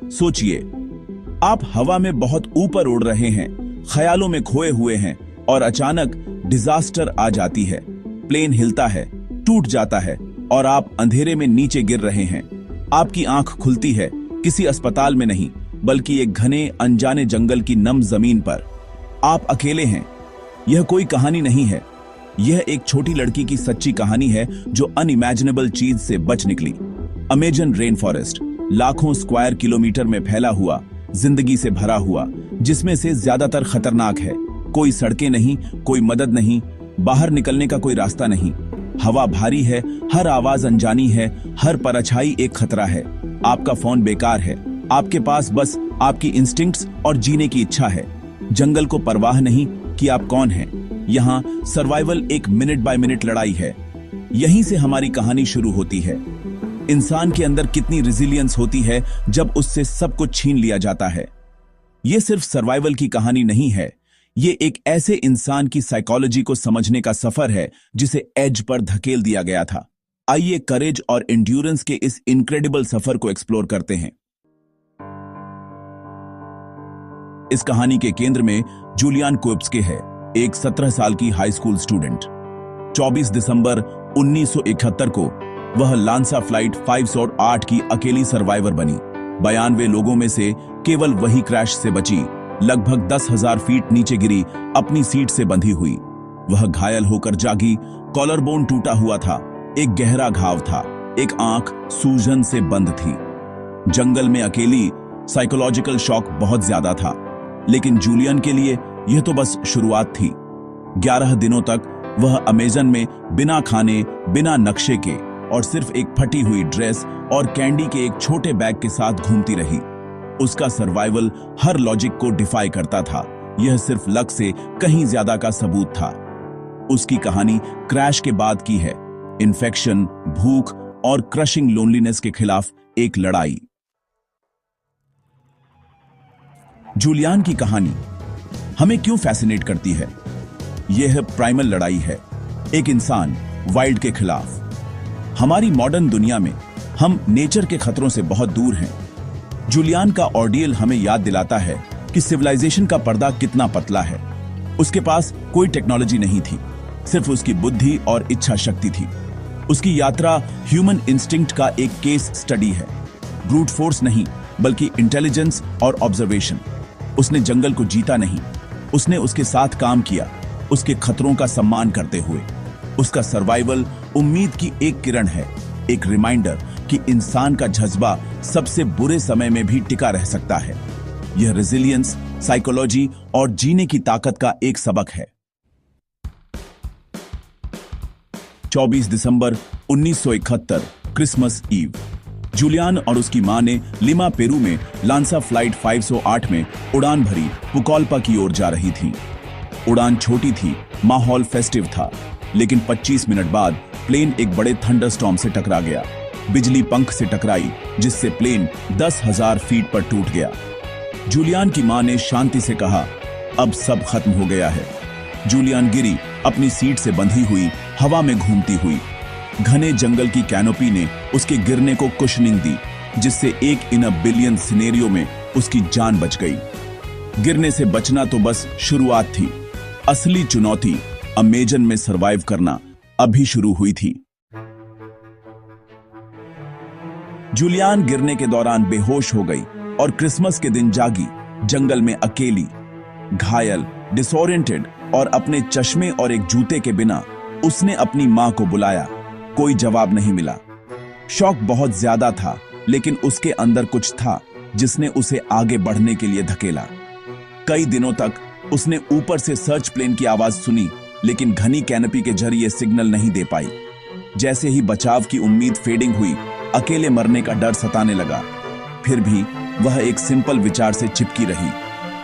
सोचिए, आप हवा में बहुत ऊपर उड़ रहे हैं, ख्यालों में खोए हुए हैं और अचानक डिजास्टर आ जाती है। प्लेन हिलता है, टूट जाता है और आप अंधेरे में नीचे गिर रहे हैं। आपकी आंख खुलती है, किसी अस्पताल में नहीं, बल्कि एक घने अनजाने जंगल की नम जमीन पर। आप अकेले हैं। यह कोई कहानी नहीं है, यह एक छोटी लड़की की सच्ची कहानी है जो अनइमेजिनेबल चीज से बच निकली। अमेजन रेन फॉरेस्ट, लाखों स्क्वायर किलोमीटर में फैला हुआ, जिंदगी से भरा हुआ, जिसमें से ज्यादातर खतरनाक है। कोई सड़कें नहीं, कोई मदद नहीं, बाहर निकलने का कोई रास्ता नहीं। हवा भारी है, हर आवाज अनजानी है, हर परछाई एक खतरा है। आपका फोन बेकार है, आपके पास बस आपकी इंस्टिंक्ट्स और जीने की इच्छा है। जंगल को परवाह नहीं कि आप कौन हैं। यहाँ सर्वाइवल एक मिनट बाय मिनट लड़ाई है। यहीं से हमारी कहानी शुरू होती है। इंसान के अंदर कितनी रेजिलियंस होती है जब उससे सब कुछ छीन लिया जाता है। यह सिर्फ सर्वाइवल की कहानी नहीं है, ये एक ऐसे इंसान की साइकोलॉजी को समझने का सफर है जिसे एज पर धकेल दिया गया था। आइए करेज और एंड्योरेंस के इस इनक्रेडिबल सफर को एक्सप्लोर करते हैं। इस कहानी के केंद्र में जूलियन कोएप्सके है, एक 17 साल की हाई स्कूल स्टूडेंट। 24 दिसंबर 1971 को वह लांसा फ्लाइट 508 की अकेली सर्वाइवर बनी। 92 लोगों में से केवल वही क्रैश से बची। लगभग 10,000 फीट नीचे गिरी, अपनी सीट से बंधी हुई। वह घायल होकर जागी, कॉलर बोन टूटा हुआ था, एक गहरा घाव था, एक आंख सूजन से बंद थी। जंगल में अकेली, साइकोलॉजिकल शॉक बहुत ज्यादा था, लेकिन जूलियन के लिए यह तो बस शुरुआत थी। 11 दिनों तक वह अमेजन में बिना खाने, बिना नक्शे के और सिर्फ एक फटी हुई ड्रेस और कैंडी के एक छोटे बैग के साथ घूमती रही। उसका सर्वाइवल हर लॉजिक को डिफाई करता था। यह सिर्फ लक से कहीं ज्यादा का सबूत था। उसकी कहानी क्रैश के बाद की है, इन्फेक्शन, भूख और क्रशिंग लोनलीनेस के खिलाफ एक लड़ाई। जूलियन की कहानी हमें क्यों फैसिनेट करती है? यह प्राइमल लड़ाई है, एक इंसान वाइल्ड के खिलाफ। हमारी मॉडर्न दुनिया में हम नेचर के खतरों से बहुत दूर हैं। जूलियन का ऑर्डियल हमें याद दिलाता है कि सिविलाइजेशन का पर्दा कितना पतला है। उसके पास कोई टेक्नोलॉजी नहीं थी, सिर्फ उसकी बुद्धि और इच्छा शक्ति थी। उसकी यात्रा ह्यूमन इंस्टिंक्ट का एक केस स्टडी है, ब्रूट फोर्स नहीं बल्कि इंटेलिजेंस और ऑब्जर्वेशन। उसने जंगल को जीता नहीं, उसने उसके साथ काम किया, उसके खतरों का सम्मान करते हुए। उसका सर्वाइवल उम्मीद की एक किरण है, एक रिमाइंडर कि इंसान का जज्बा सबसे बुरे समय में भी टिका रह सकता है। यह रेजिलियंस, साइकोलॉजी और जीने की ताकत का एक सबक है। 24 दिसंबर 1971 क्रिसमस ईव। जूलियन और उसकी मां ने लिमा, पेरू में लांसा फ्लाइट 508 में उड़ान भरी पुकोल्पा की ओर जा रही थी। उड़ान छोटी थी, माहौल फेस्टिव था, लेकिन 25 मिनट बाद प्लेन एक बड़े थंडरस्टॉर्म से टकरा गया। बिजली पंख से टकराई, जिससे प्लेन 10,000 फीट पर टूट गया। जूलियन की मां ने शांति से कहा, अब सब खत्म हो गया है। जूलियन गिरी, अपनी सीट से बंधी हुई, हवा में घूमती हुई। घने जंगल की कैनोपी ने उसके गिरने को कुशनिंग दी, जिससे 1 इन अ बिलियन सिनेरियो में उसकी जान बच गई। गिरने से बचना तो बस शुरुआत थी, असली चुनौती अमेजन में सरवाइव करना अभी शुरू हुई थी। जूलियन गिरने के दौरान बेहोश हो गई और क्रिसमस के दिन जागी, जंगल में अकेली, घायल, डिसोरिएंटेड और अपने चश्मे और एक जूते के बिना। उसने अपनी मां को बुलाया, कोई जवाब नहीं मिला। शौक बहुत ज्यादा था, लेकिन उसके अंदर कुछ था जिसने उसे आगे बढ़ने के लिए धकेला। कई दिनों तक उसने ऊपर से सर्च प्लेन की आवाज सुनी, लेकिन घनी कैनोपी के जरिए सिग्नल नहीं दे पाई। जैसे ही बचाव की उम्मीद फेडिंग हुई, अकेले मरने का डर सताने लगा। फिर भी वह एक सिंपल विचार से चिपकी रही,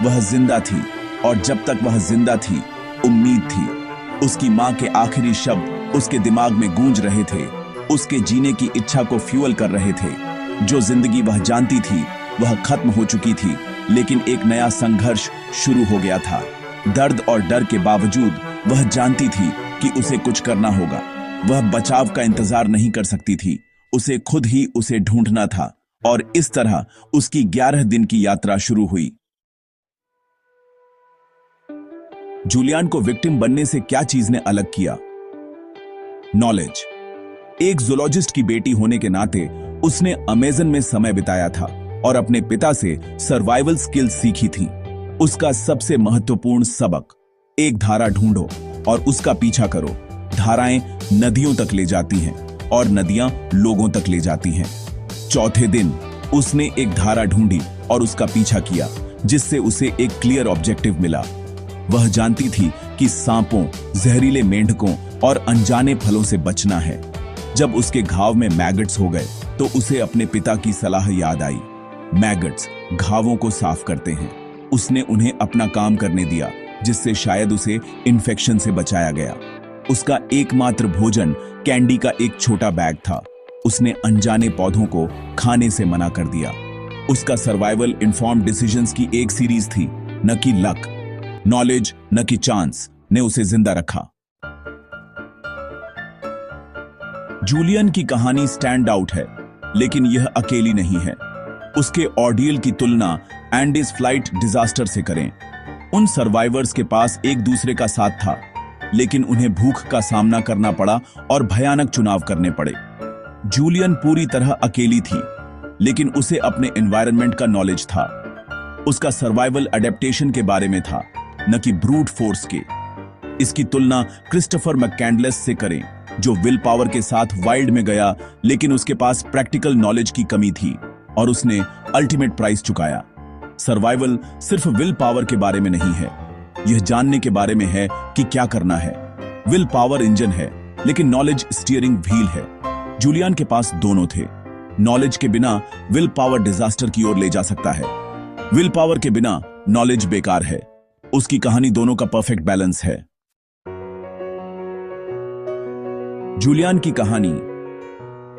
वह जिंदा थी, और जब तक वह जिंदा थी, उम्मीद थी। उसकी मां के आखिरी शब्द उसके दिमाग में गूंज रहे थे, उसके जीने की इच्छा को फ्यूअल कर रहे थे। जो जिंदगी वह जानती थी वह खत्म हो चुकी थी, लेकिन एक नया संघर्ष शुरू हो गया था। दर्द और डर के बावजूद वह जानती थी कि उसे कुछ करना होगा। वह बचाव का इंतजार नहीं कर सकती थी, उसे खुद ही उसे ढूंढना था और इस तरह उसकी 11 दिन की यात्रा शुरू हुई। जूलियन को विक्टिम बनने से क्या चीज ने अलग किया? नॉलेज। एक जूलॉजिस्ट की बेटी होने के नाते उसने अमेज़न में समय बिताया था और अपने पिता से सर्वाइवल स्किल्स सीखी थी। उसका सबसे महत्वपूर्ण सबक, एक धारा ढूंढो और उसका पीछा करो। धाराएं नदियों तक ले जाती हैं और नदियां लोगों तक ले जाती हैं। चौथे दिन उसने एक धारा ढूंढी और उसका पीछा किया, जिससे उसे एक क्लियर ऑब्जेक्टिव मिला। वह जानती थी कि सांपों, जहरीले मेंढकों और अनजाने फलों से बचना है। जब उसके घाव में मैगट्स हो गए तो उसे अपने पिता की सलाह याद आई। मैगट्स घावों को साफ करते हैं। उसने उन्हें अपना काम करने दिया, जिससे शायद उसे इन्फेक्शन से बचाया गया। उसका एकमात्र भोजन कैंडी का एक छोटा बैग था। उसने अनजाने पौधों को खाने से मना कर दिया। उसका सर्वाइवल इन्फॉर्म्ड डिसीजंस की एक सीरीज थी, न कि लक। नॉलेज न कि चांस ने उसे जिंदा रखा। जूलियन की कहानी स्टैंड आउट है, लेकिन यह अकेली नहीं है। उसके ऑर्डियल की तुलना एंडीज फ्लाइट डिजास्टर से करें। उन सर्वाइवर्स के पास एक दूसरे का साथ था, लेकिन उन्हें भूख का सामना करना पड़ा और भयानक चुनाव करने पड़े। जूलियन पूरी तरह अकेली थी, लेकिन उसे अपने एनवायरनमेंट का नॉलेज था। उसका सर्वाइवल एडेप्टेशन के बारे में था, न कि ब्रूट फोर्स के। इसकी तुलना क्रिस्टोफर मैककैंडलेस से करें, जो विल पावर के साथ वाइल्ड में गया, लेकिन उसके पास प्रैक्टिकल नॉलेज की कमी थी और उसने अल्टीमेट प्राइस चुकाया। सर्वाइवल सिर्फ विल पावर के बारे में नहीं है, यह जानने के बारे में है कि क्या करना है। विल पावर इंजन है, लेकिन नॉलेज स्टीयरिंग व्हील है। जूलियन के पास दोनों थे। नॉलेज के बिना विल पावर डिजास्टर की ओर ले जा सकता है, विल पावर के बिना नॉलेज बेकार है। उसकी कहानी दोनों का परफेक्ट बैलेंस है। जूलियन की कहानी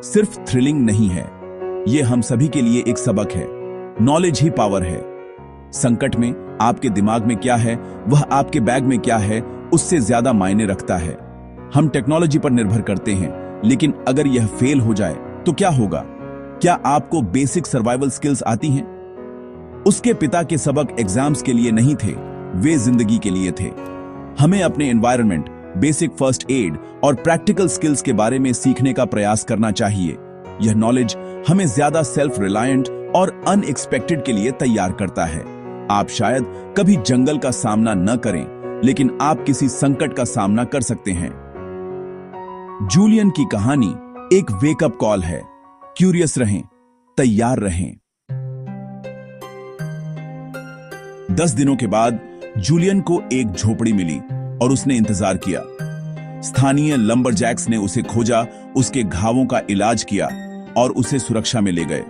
सिर्फ थ्रिलिंग नहीं है, यह हम सभी के लिए एक सबक है। नॉलेज ही पावर है। संकट में आपके दिमाग में क्या है, वह आपके बैग में क्या है, उससे ज्यादा मायने रखता है। हम टेक्नोलॉजी पर निर्भर करते हैं, लेकिन अगर यह फेल हो जाए तो क्या होगा? क्या आपको बेसिक सर्वाइवल स्किल्स आती हैं? उसके पिता के सबक एग्जाम्स के लिए नहीं थे, वे जिंदगी के लिए थे। हमें अपने एनवायरनमेंट, बेसिक फर्स्ट एड और प्रैक्टिकल स्किल्स के बारे में सीखने का प्रयास करना चाहिए। यह नॉलेज हमें ज्यादा सेल्फ रिलायंट और अनएक्सपेक्टेड के लिए तैयार करता है। आप शायद कभी जंगल का सामना न करें, लेकिन आप किसी संकट का सामना कर सकते हैं। जूलियन की कहानी एक वेकअप कॉल है। क्यूरियस रहें, तैयार रहें। 10 दिनों के बाद जूलियन को एक झोपड़ी मिली और उसने इंतजार किया। स्थानीय लंबरजैक्स ने उसे खोजा, उसके घावों का इलाज किया और उसे सुरक्षा में ले गए।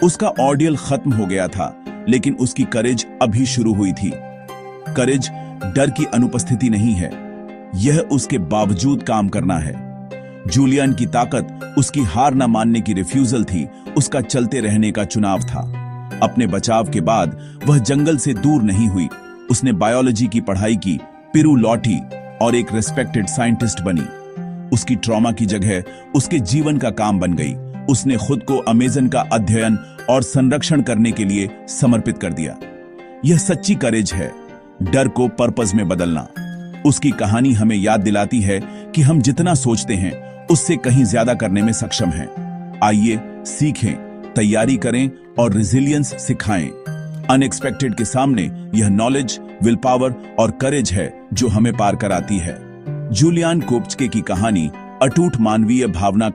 उसका ऑर्डियल खत्म हो गया था, लेकिन उसकी करेज अभी शुरू हुई थी। करेज डर की अनुपस्थिति नहीं है, यह उसके बावजूद काम करना है। जूलियन की ताकत उसकी हार न मानने की रिफ्यूजल थी, उसका चलते रहने का चुनाव था। अपने बचाव के बाद वह जंगल से दूर नहीं हुई। उसने बायोलॉजी की पढ़ाई की, पेरू लौटी और एक रिस्पेक्टेड साइंटिस्ट बनी। उसकी ट्रॉमा की जगह उसके जीवन का काम बन गई। उसने खुद को अमेज़न का अध्ययन और संरक्षण करने के लिए समर्पित कर दिया। यह सच्ची करेज है, डर को पर्पस में बदलना। उसकी कहानी हमें याद दिलाती है कि हम जितना सोचते हैं उससे कहीं ज्यादा करने में सक्षम हैं। आइए सीखें, तैयारी करें और रेजिलियंस सिखाएं। अनएक्सपेक्टेड के सामने यह नॉलेज, विल पावर और करेज है जो हमें पार कराती है। जूलियन कोप्चके की कहानी अटूट मानवीय भावना